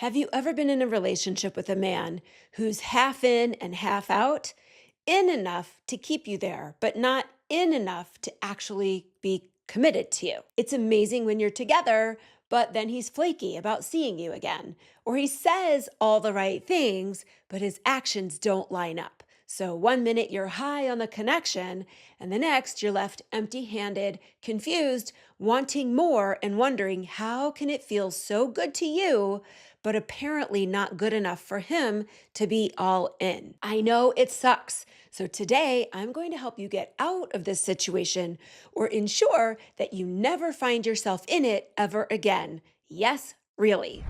Have you ever been in a relationship with a man who's half in and half out? In enough to keep you there, but not in enough to actually be committed to you. It's amazing when you're together, but then he's flaky about seeing you again. Or he says all the right things, but his actions don't line up. So one minute you're high on the connection, and the next you're left empty-handed, confused, wanting more and wondering how can it feel so good to you, but apparently not good enough for him to be all in. I know it sucks. So today I'm going to help you get out of this situation or ensure that you never find yourself in it ever again. Yes, really.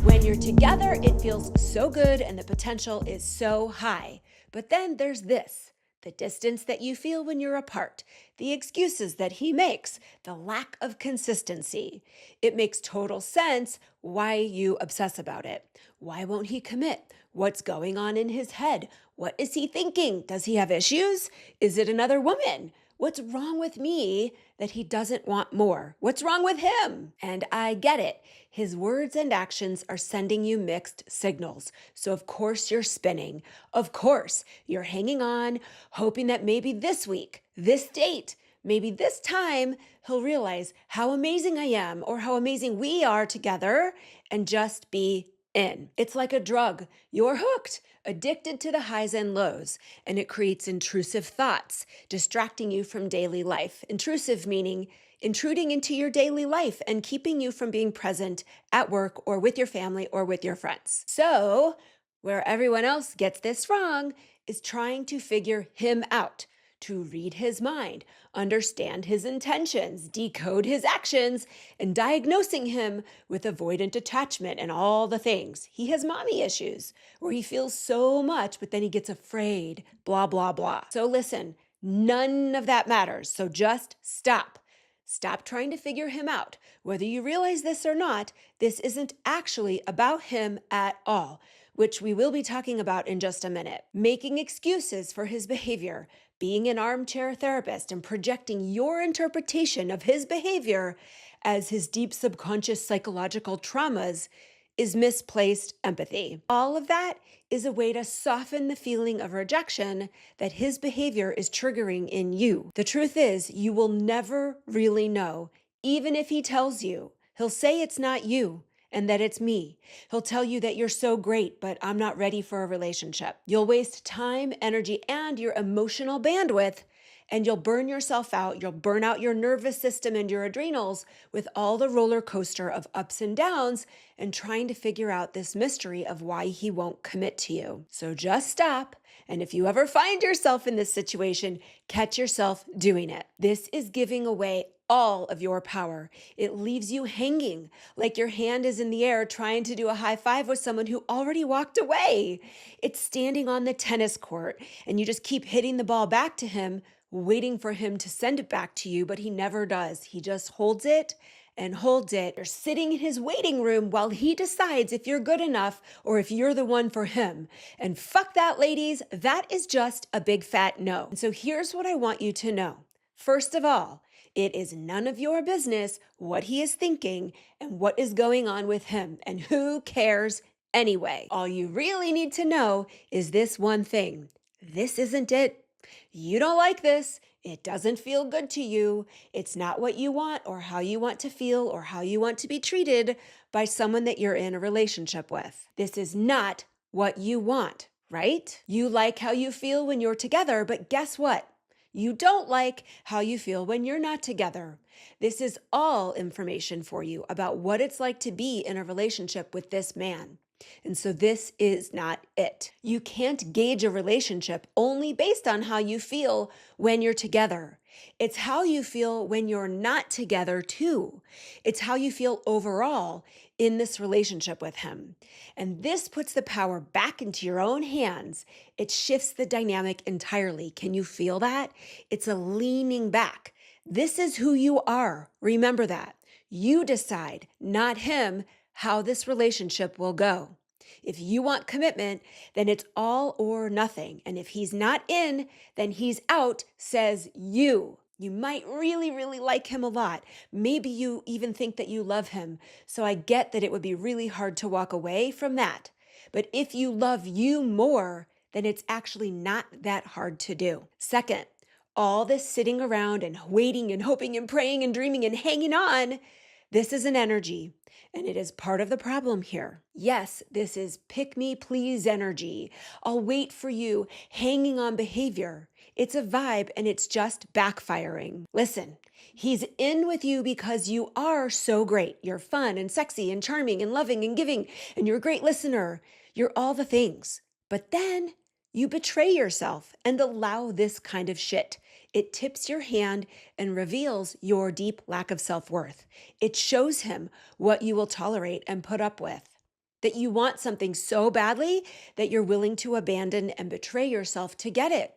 When you're together, it feels so good and the potential is so high. But then there's this. The distance that you feel when you're apart, the excuses that he makes, the lack of consistency. It makes total sense why you obsess about it. Why won't he commit? What's going on in his head? What is he thinking? Does he have issues? Is it another woman? What's wrong with me that he doesn't want more? What's wrong with him? And I get it. His words and actions are sending you mixed signals. So of course you're spinning. Of course you're hanging on, hoping that maybe this week, this date, maybe this time, he'll realize how amazing I am or how amazing we are together and just be in. It's like a drug. You're hooked, addicted to the highs and lows, and it creates intrusive thoughts, distracting you from daily life. Intrusive meaning intruding into your daily life and keeping you from being present at work or with your family or with your friends. So, where everyone else gets this wrong is trying to figure him out, to read his mind, understand his intentions, decode his actions, and diagnosing him with avoidant attachment and all the things. He has mommy issues where he feels so much, but then he gets afraid, blah, blah, blah. So listen, none of that matters. So just stop. Stop trying to figure him out. Whether you realize this or not, this isn't actually about him at all, which we will be talking about in just a minute. Making excuses for his behavior, being an armchair therapist and projecting your interpretation of his behavior as his deep subconscious psychological traumas is misplaced empathy. All of that is a way to soften the feeling of rejection that his behavior is triggering in you. The truth is, you will never really know, even if he tells you. He'll say it's not you and that it's me. He'll tell you that you're so great, but I'm not ready for a relationship. You'll waste time, energy, and your emotional bandwidth, and you'll burn yourself out. You'll burn out your nervous system and your adrenals with all the roller coaster of ups and downs and trying to figure out this mystery of why he won't commit to you. So just stop. And if you ever find yourself in this situation, catch yourself doing it. This is giving away all of your power. It leaves you hanging like your hand is in the air trying to do a high five with someone who already walked away. It's standing on the tennis court and you just keep hitting the ball back to him, waiting for him to send it back to you, but he never does. He just holds it and holds it. You're sitting in his waiting room while he decides if you're good enough or if you're the one for him. And fuck that, ladies. That is just a big fat no. And so here's what I want you to know. First of all, it is none of your business what he is thinking and what is going on with him. And who cares anyway? All you really need to know is this one thing. This isn't it. You don't like this. It doesn't feel good to you. It's not what you want or how you want to feel or how you want to be treated by someone that you're in a relationship with. This is not what you want, right? You like how you feel when you're together, but guess what? You don't like how you feel when you're not together. This is all information for you about what it's like to be in a relationship with this man. And so this is not it. You can't gauge a relationship only based on how you feel when you're together. It's how you feel when you're not together too. It's how you feel overall in this relationship with him. And this puts the power back into your own hands. It shifts the dynamic entirely. Can you feel that? It's a leaning back. This is who you are. Remember that. You decide, not him, how this relationship will go. If you want commitment, then it's all or nothing. And if he's not in, then he's out, says you. You might really, really like him a lot. Maybe you even think that you love him. So I get that it would be really hard to walk away from that. But if you love you more, then it's actually not that hard to do. Second, all this sitting around and waiting and hoping and praying and dreaming and hanging on, this is an energy. And it is part of the problem here. Yes, this is pick me, please energy. I'll wait for you, hanging on behavior. It's a vibe and it's just backfiring. Listen, he's in with you because you are so great. You're fun and sexy and charming and loving and giving, and you're a great listener. You're all the things. But then you betray yourself and allow this kind of shit. It tips your hand and reveals your deep lack of self-worth. It shows him what you will tolerate and put up with. That you want something so badly that you're willing to abandon and betray yourself to get it.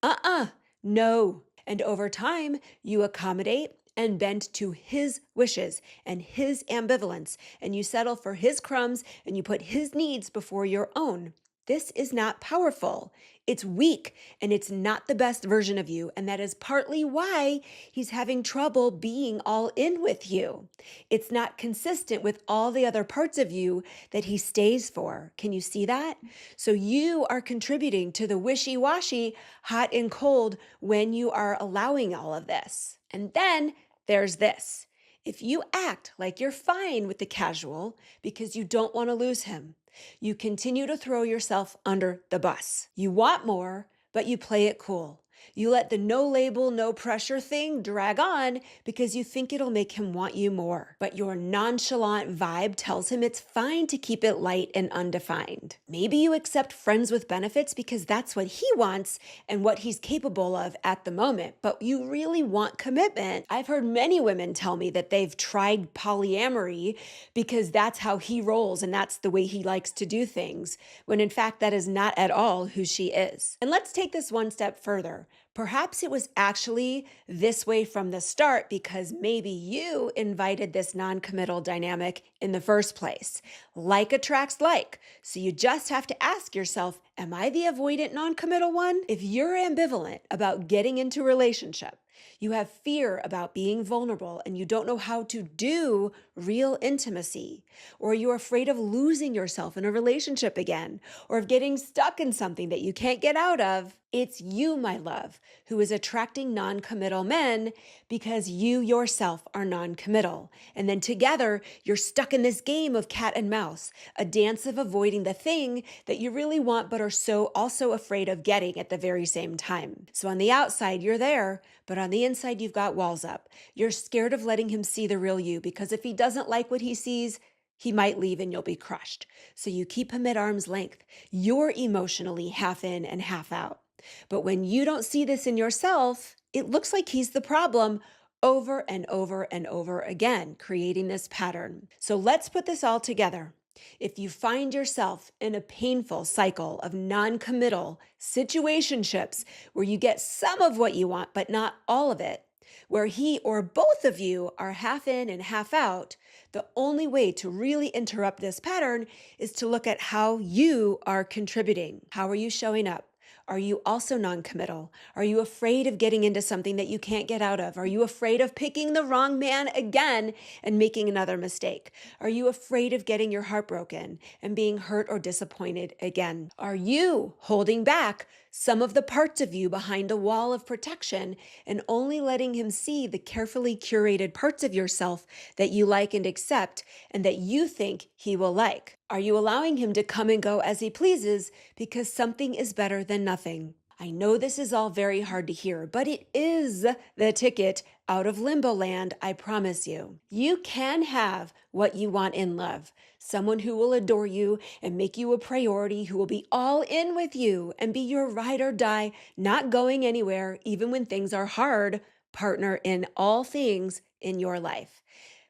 No. And over time, you accommodate and bend to his wishes and his ambivalence, and you settle for his crumbs and you put his needs before your own. This is not powerful. It's weak, and it's not the best version of you, and that is partly why he's having trouble being all in with you. It's not consistent with all the other parts of you that he stays for. Can you see that? So you are contributing to the wishy-washy, hot and cold when you are allowing all of this. And then there's this. If you act like you're fine with the casual because you don't want to lose him, you continue to throw yourself under the bus. You want more, but you play it cool. You let the no label, no pressure thing drag on because you think it'll make him want you more. But your nonchalant vibe tells him it's fine to keep it light and undefined. Maybe you accept friends with benefits because that's what he wants and what he's capable of at the moment, but you really want commitment. I've heard many women tell me that they've tried polyamory because that's how he rolls and that's the way he likes to do things, when in fact that is not at all who she is. And let's take this one step further. Perhaps it was actually this way from the start because maybe you invited this non-committal dynamic in the first place. Like attracts like. So you just have to ask yourself, am I the avoidant non-committal one? If you're ambivalent about getting into a relationship, you have fear about being vulnerable and you don't know how to do real intimacy, or you're afraid of losing yourself in a relationship again, or of getting stuck in something that you can't get out of, it's you, my love, who is attracting non-committal men because you yourself are non-committal. And then together, you're stuck in this game of cat and mouse, a dance of avoiding the thing that you really want but are so also afraid of getting at the very same time. So on the outside, you're there, but on the inside, you've got walls up. You're scared of letting him see the real you because if he doesn't like what he sees, he might leave and you'll be crushed. So you keep him at arm's length. You're emotionally half in and half out. But when you don't see this in yourself, it looks like he's the problem over and over and over again, creating this pattern. So let's put this all together. If you find yourself in a painful cycle of non-committal situationships where you get some of what you want, but not all of it, where he or both of you are half in and half out, the only way to really interrupt this pattern is to look at how you are contributing. How are you showing up? Are you also non-committal? Are you afraid of getting into something that you can't get out of? Are you afraid of picking the wrong man again and making another mistake? Are you afraid of getting your heart broken and being hurt or disappointed again? Are you holding back some of the parts of you behind a wall of protection and only letting him see the carefully curated parts of yourself that you like and accept and that you think he will like? Are you allowing him to come and go as he pleases because something is better than nothing? I know this is all very hard to hear, but it is the ticket out of limbo land, I promise you. You can have what you want in love. Someone who will adore you and make you a priority, who will be all in with you and be your ride or die, not going anywhere, even when things are hard, partner in all things in your life.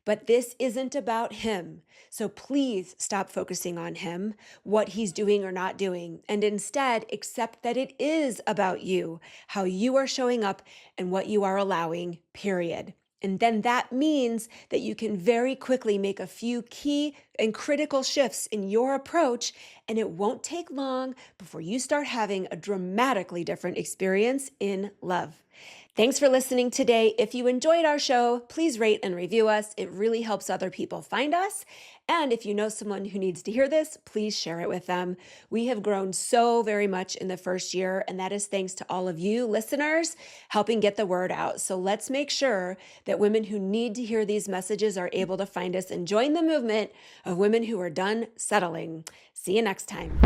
But this isn't about him. So please stop focusing on him, what he's doing or not doing, and instead accept that it is about you, how you are showing up and what you are allowing, period. And then that means that you can very quickly make a few key and critical shifts in your approach, and it won't take long before you start having a dramatically different experience in love. Thanks for listening today. If you enjoyed our show, please rate and review us. It really helps other people find us. And if you know someone who needs to hear this, please share it with them. We have grown so very much in the first year, and that is thanks to all of you listeners helping get the word out. So let's make sure that women who need to hear these messages are able to find us and join the movement of women who are done settling. See you next time.